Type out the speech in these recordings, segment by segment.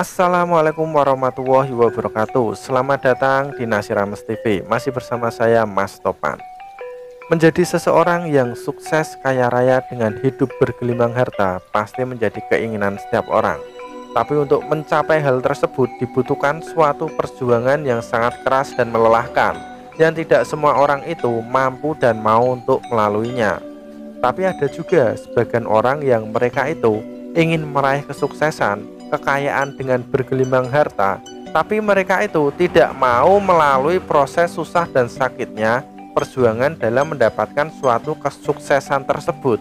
Assalamualaikum warahmatullahi wabarakatuh. Selamat datang di Nasirames TV. Masih bersama saya Mas Topan. Menjadi seseorang yang sukses kaya raya dengan hidup bergelimang harta pasti menjadi keinginan setiap orang. Tapi untuk mencapai hal tersebut dibutuhkan suatu perjuangan yang sangat keras dan melelahkan, yang tidak semua orang itu mampu dan mau untuk melaluinya. Tapi ada juga sebagian orang yang mereka itu ingin meraih kesuksesan, kekayaan dengan bergelimang harta, tapi mereka itu tidak mau melalui proses susah dan sakitnya perjuangan dalam mendapatkan suatu kesuksesan tersebut.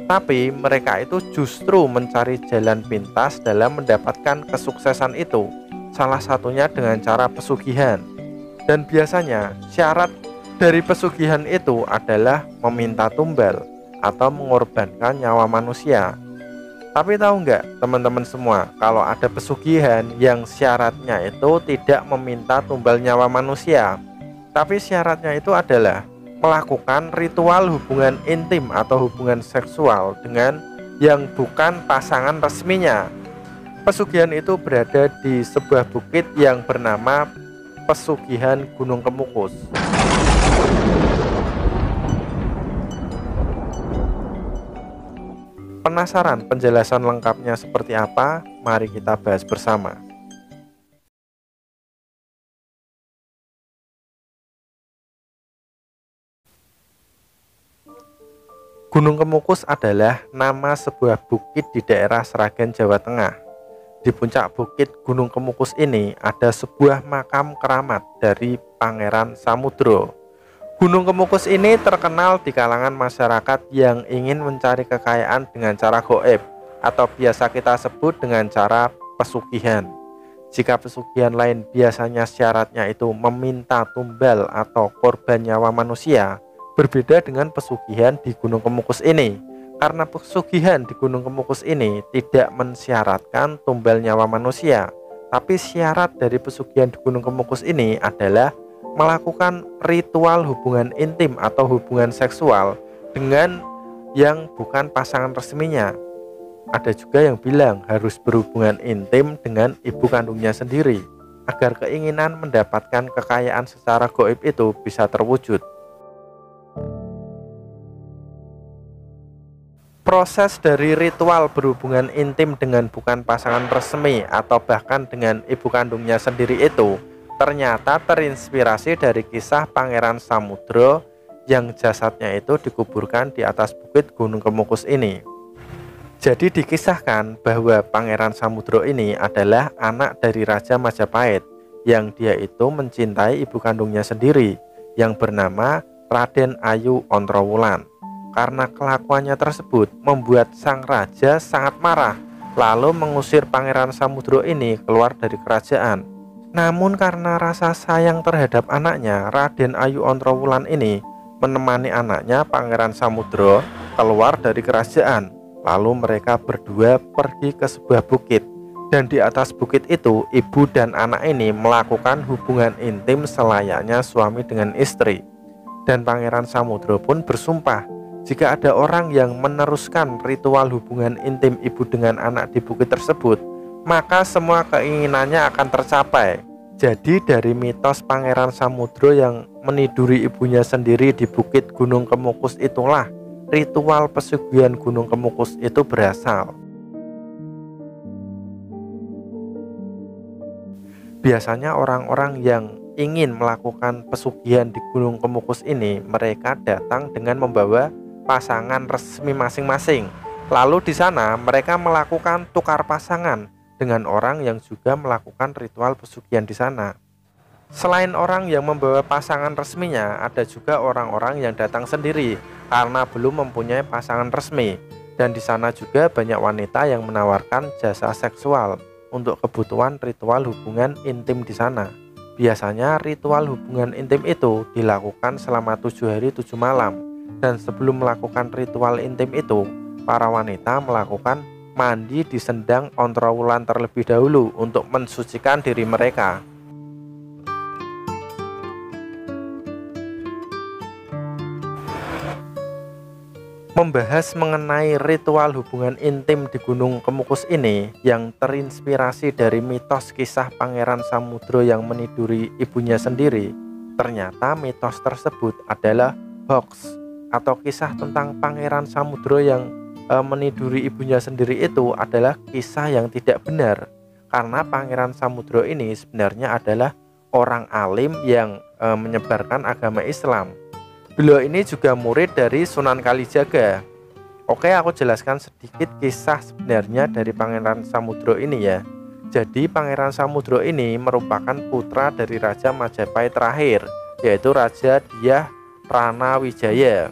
Tapi mereka itu justru mencari jalan pintas dalam mendapatkan kesuksesan itu, salah satunya dengan cara pesugihan. Dan biasanya syarat dari pesugihan itu adalah meminta tumbal atau mengorbankan nyawa manusia. Tapi tahu nggak teman-teman semua, kalau ada pesugihan yang syaratnya itu tidak meminta tumbal nyawa manusia, tapi syaratnya itu adalah melakukan ritual hubungan intim atau hubungan seksual dengan yang bukan pasangan resminya. Pesugihan itu berada di sebuah bukit yang bernama Pesugihan Gunung Kemukus. Penasaran penjelasan lengkapnya seperti apa? Mari kita bahas bersama. Gunung Kemukus adalah nama sebuah bukit di daerah Sragen, Jawa Tengah. Di puncak bukit Gunung Kemukus ini ada sebuah makam keramat dari Pangeran Samudro. Gunung Kemukus ini terkenal di kalangan masyarakat yang ingin mencari kekayaan dengan cara goib, atau biasa kita sebut dengan cara pesugihan. Jika pesugihan lain biasanya syaratnya itu meminta tumbal atau korban nyawa manusia, berbeda dengan pesugihan di Gunung Kemukus ini. Karena pesugihan di Gunung Kemukus ini tidak mensyaratkan tumbal nyawa manusia, tapi syarat dari pesugihan di Gunung Kemukus ini adalah melakukan ritual hubungan intim atau hubungan seksual dengan yang bukan pasangan resminya. Ada juga yang bilang harus berhubungan intim dengan ibu kandungnya sendiri, agar keinginan mendapatkan kekayaan secara gaib itu bisa terwujud. Proses dari ritual berhubungan intim dengan bukan pasangan resmi atau bahkan dengan ibu kandungnya sendiri itu ternyata terinspirasi dari kisah Pangeran Samudro yang jasadnya itu dikuburkan di atas bukit Gunung Kemukus ini. Jadi dikisahkan bahwa Pangeran Samudro ini adalah anak dari Raja Majapahit yang dia itu mencintai ibu kandungnya sendiri yang bernama Raden Ayu Ontrowulan. Karena kelakuannya tersebut membuat sang raja sangat marah, lalu mengusir Pangeran Samudro ini keluar dari kerajaan. Namun karena rasa sayang terhadap anaknya, Raden Ayu Ontrowulan ini menemani anaknya Pangeran Samudro keluar dari kerajaan. Lalu mereka berdua pergi ke sebuah bukit, dan di atas bukit itu ibu dan anak ini melakukan hubungan intim selayaknya suami dengan istri. Dan Pangeran Samudro pun bersumpah, jika ada orang yang meneruskan ritual hubungan intim ibu dengan anak di bukit tersebut, maka semua keinginannya akan tercapai. Jadi dari mitos Pangeran Samudro yang meniduri ibunya sendiri di bukit Gunung Kemukus itulah ritual pesugihan Gunung Kemukus itu berasal. Biasanya orang-orang yang ingin melakukan pesugihan di Gunung Kemukus ini, mereka datang dengan membawa pasangan resmi masing-masing. Lalu di sana mereka melakukan tukar pasangan dengan orang yang juga melakukan ritual pesugihan di sana. Selain orang yang membawa pasangan resminya, ada juga orang-orang yang datang sendiri karena belum mempunyai pasangan resmi. Dan di sana juga banyak wanita yang menawarkan jasa seksual untuk kebutuhan ritual hubungan intim di sana. Biasanya ritual hubungan intim itu dilakukan selama 7 hari 7 malam. Dan sebelum melakukan ritual intim itu, para wanita melakukan mandi di sendang Ontrowulan terlebih dahulu untuk mensucikan diri mereka. membahas mengenai ritual hubungan intim di Gunung Kemukus ini yang terinspirasi dari mitos kisah Pangeran Samudro yang meniduri ibunya sendiri. Ternyata mitos tersebut adalah hoax atau kisah tentang Pangeran Samudro yang meniduri ibunya sendiri itu adalah kisah yang tidak benar, karena Pangeran Samudro ini sebenarnya adalah orang alim yang menyebarkan agama Islam. Beliau ini juga murid dari Sunan Kalijaga. Oke, aku jelaskan sedikit kisah sebenarnya dari Pangeran Samudro ini ya. Jadi Pangeran Samudro ini merupakan putra dari Raja Majapahit terakhir, yaitu Raja Dyah Ranawijaya,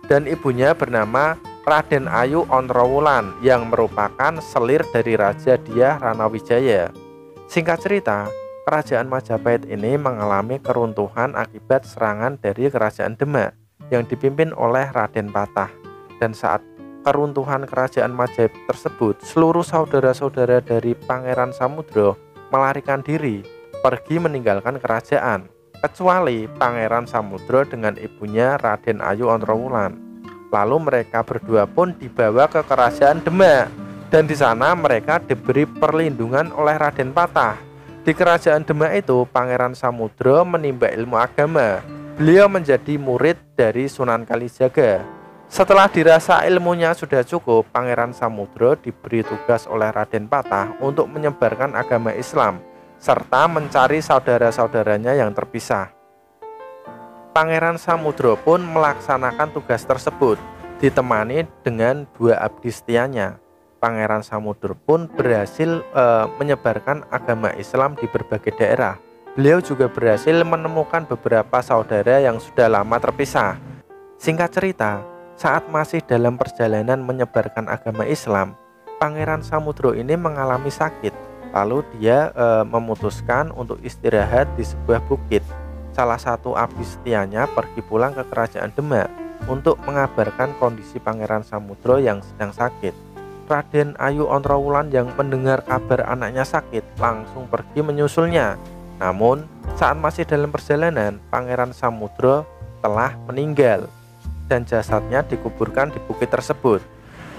dan ibunya bernama Raden Ayu Ontrowulan yang merupakan selir dari Raja Dyah Ranawijaya. Singkat cerita, Kerajaan Majapahit ini mengalami keruntuhan akibat serangan dari Kerajaan Demak yang dipimpin oleh Raden Patah. Dan saat keruntuhan Kerajaan Majapahit tersebut, seluruh saudara-saudara dari Pangeran Samudro melarikan diri, pergi meninggalkan kerajaan, kecuali Pangeran Samudro dengan ibunya Raden Ayu Ontrowulan. Lalu mereka berdua pun dibawa ke Kerajaan Demak, dan di sana mereka diberi perlindungan oleh Raden Patah. Di Kerajaan Demak itu, Pangeran Samudro menimba ilmu agama. Beliau menjadi murid dari Sunan Kalijaga. Setelah dirasa ilmunya sudah cukup, Pangeran Samudro diberi tugas oleh Raden Patah untuk menyebarkan agama Islam serta mencari saudara-saudaranya yang terpisah. Pangeran Samudro pun melaksanakan tugas tersebut, ditemani dengan 2 abdi setianya. Pangeran Samudro pun berhasil menyebarkan agama Islam di berbagai daerah. Beliau juga berhasil menemukan beberapa saudara yang sudah lama terpisah. Singkat cerita, saat masih dalam perjalanan menyebarkan agama Islam, Pangeran Samudro ini mengalami sakit. Lalu dia memutuskan untuk istirahat di sebuah bukit. Salah satu abdi setianya pergi pulang ke Kerajaan Demak untuk mengabarkan kondisi Pangeran Samudro yang sedang sakit. Raden Ayu Ontrowulan yang mendengar kabar anaknya sakit langsung pergi menyusulnya. Namun saat masih dalam perjalanan, Pangeran Samudro telah meninggal dan jasadnya dikuburkan di bukit tersebut.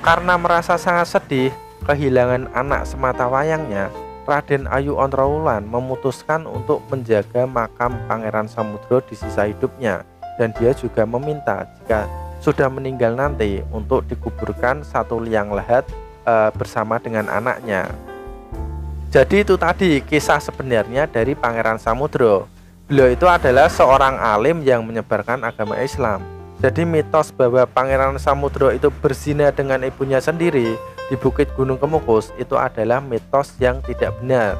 Karena merasa sangat sedih kehilangan anak sematawayangnya, Raden Ayu Ontrowulan memutuskan untuk menjaga makam Pangeran Samudro di sisa hidupnya, dan dia juga meminta jika sudah meninggal nanti untuk dikuburkan satu liang lahat bersama dengan anaknya. Jadi itu tadi kisah sebenarnya dari Pangeran Samudro. Beliau itu adalah seorang alim yang menyebarkan agama Islam. Jadi mitos bahwa Pangeran Samudro itu berzina dengan ibunya sendiri di Bukit Gunung Kemukus itu adalah mitos yang tidak benar.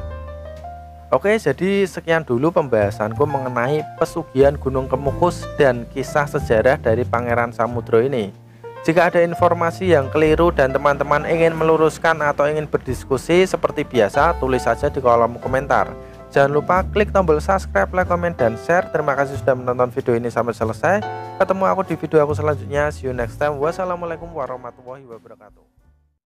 Oke, jadi sekian dulu pembahasanku mengenai pesugihan Gunung Kemukus dan kisah sejarah dari Pangeran Samudro ini. Jika ada informasi yang keliru dan teman-teman ingin meluruskan atau ingin berdiskusi seperti biasa, tulis saja di kolom komentar. Jangan lupa klik tombol subscribe, like, komen, dan share. Terima kasih sudah menonton video ini sampai selesai. Ketemu aku di video aku selanjutnya. See you next time. Wassalamualaikum warahmatullahi wabarakatuh.